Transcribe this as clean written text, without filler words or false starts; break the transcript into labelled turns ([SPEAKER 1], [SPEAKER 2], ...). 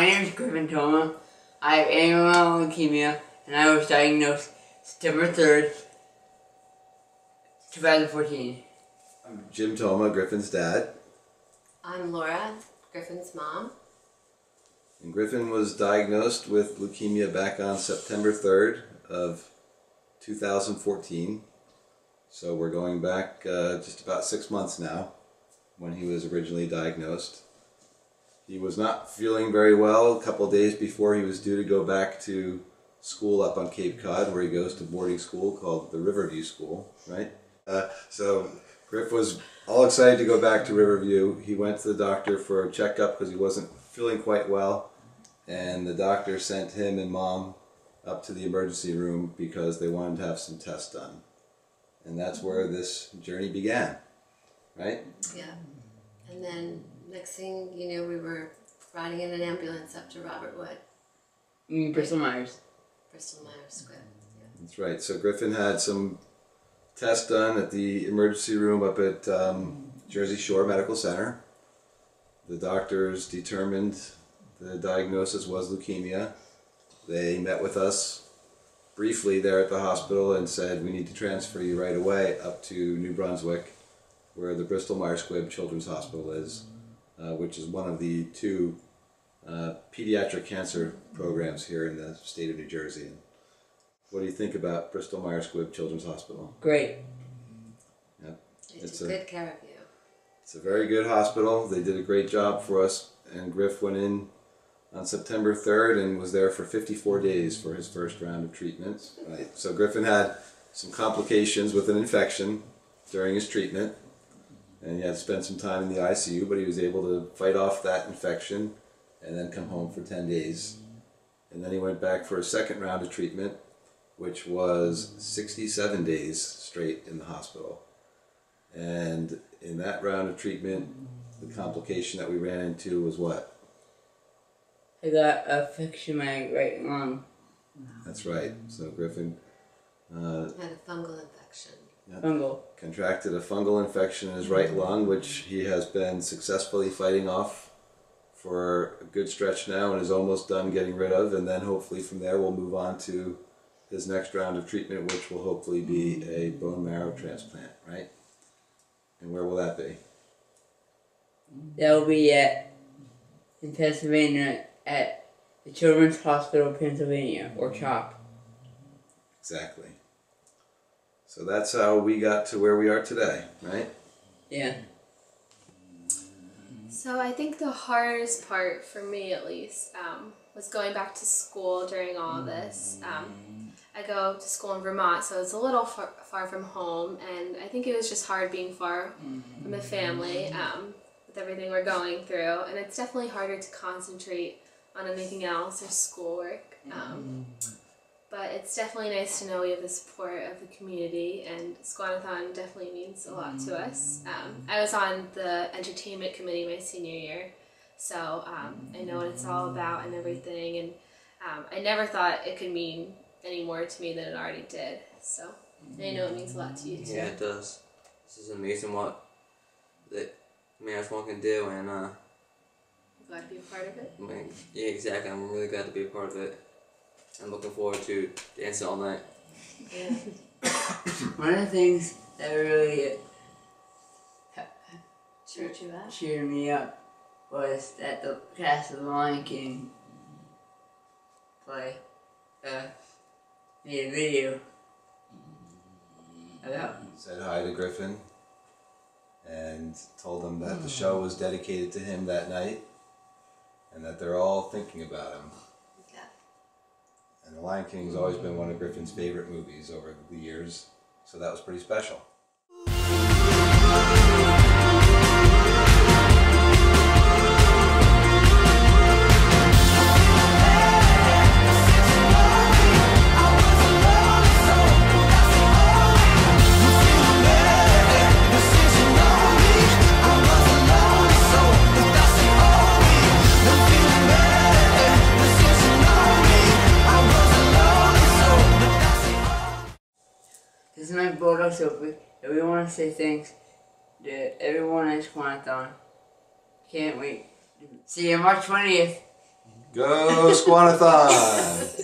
[SPEAKER 1] My name is Griffin Thoma. I have AML leukemia, and I was diagnosed September 3rd, 2014.
[SPEAKER 2] I'm Jim Thoma, Griffin's dad.
[SPEAKER 3] I'm Laura, Griffin's mom.
[SPEAKER 2] And Griffin was diagnosed with leukemia back on September 3rd of 2014. So we're going back just about 6 months now when he was originally diagnosed. He was not feeling very well a couple of days before he was due to go back to school up on Cape Cod, where he goes to boarding school called the Riverview School, right? So Griff was all excited to go back to Riverview. He went to the doctor for a checkup because he wasn't feeling quite well, and the doctor sent him and Mom up to the emergency room because they wanted to have some tests done. And that's where this journey began, right? Yeah.
[SPEAKER 3] And then next thing you know, we were riding in an ambulance up to Robert Wood.
[SPEAKER 1] Bristol Myers.
[SPEAKER 3] Bristol Myers Squibb. Yeah.
[SPEAKER 2] That's right. So Griffin had some tests done at the emergency room up at Jersey Shore Medical Center. The doctors determined the diagnosis was leukemia. They met with us briefly there at the hospital and said, we need to transfer you right away up to New Brunswick, where the Bristol Myers Squibb Children's Hospital is, which is one of the two pediatric cancer programs here in the state of New Jersey. What do you think about Bristol Myers Squibb Children's Hospital?
[SPEAKER 1] Great.
[SPEAKER 2] Yep.
[SPEAKER 3] They took good care of you.
[SPEAKER 2] It's a very good hospital. They did a great job for us, and Griff went in on September 3rd and was there for 54 days for his first round of treatments. Right. So Griffin had some complications with an infection during his treatment, and he had to spend some time in the ICU, but he was able to fight off that infection and then come home for 10 days. And then he went back for a second round of treatment, which was 67 days straight in the hospital. And in that round of treatment, the complication that we ran into was what?
[SPEAKER 1] I got a infection in my right lung.
[SPEAKER 2] That's right. So Griffin
[SPEAKER 3] Had a fungal infection.
[SPEAKER 1] Fungal.
[SPEAKER 2] Contracted a fungal infection in his right lung, which he has been successfully fighting off for a good stretch now and is almost done getting rid of. And then hopefully from there we'll move on to his next round of treatment, which will hopefully be a bone marrow transplant, right? And where will that be?
[SPEAKER 1] That will be in Pennsylvania at the Children's Hospital of Pennsylvania, or CHOP.
[SPEAKER 2] Exactly. So that's how we got to where we are today, right?
[SPEAKER 1] Yeah.
[SPEAKER 4] So I think the hardest part, for me at least, was going back to school during all of this. I go to school in Vermont, so it's a little far from home, and I think it was just hard being far from the family with everything we're going through, and it's definitely harder to concentrate on anything else or schoolwork. But it's definitely nice to know we have the support of the community, and Squan-a-thon definitely means a lot to us. I was on the entertainment committee my senior year, so I know what it's all about and everything, and I never thought it could mean any more to me than it already did. So I know it means a lot to you too.
[SPEAKER 5] Yeah, it does. This is amazing what the One can do, and
[SPEAKER 4] I'm glad to be a part of it.
[SPEAKER 5] yeah, exactly. I'm really glad to be a part of it. I'm looking forward to dancing all night.
[SPEAKER 3] Yeah.
[SPEAKER 1] One of the things that really cheered me up was that the cast of The Lion King play made a video about.
[SPEAKER 2] Said hi to Griffin and told him that the show was dedicated to him that night and that they're all thinking about him.
[SPEAKER 3] Yeah.
[SPEAKER 2] And The Lion King has always been one of Griffin's favorite movies over the years, so that was pretty special.
[SPEAKER 1] This is my Bulldog Sophie, and we want to say thanks to everyone at Squan-a-thon. Can't wait. See you March 20th.
[SPEAKER 2] Go Squan-a-thon!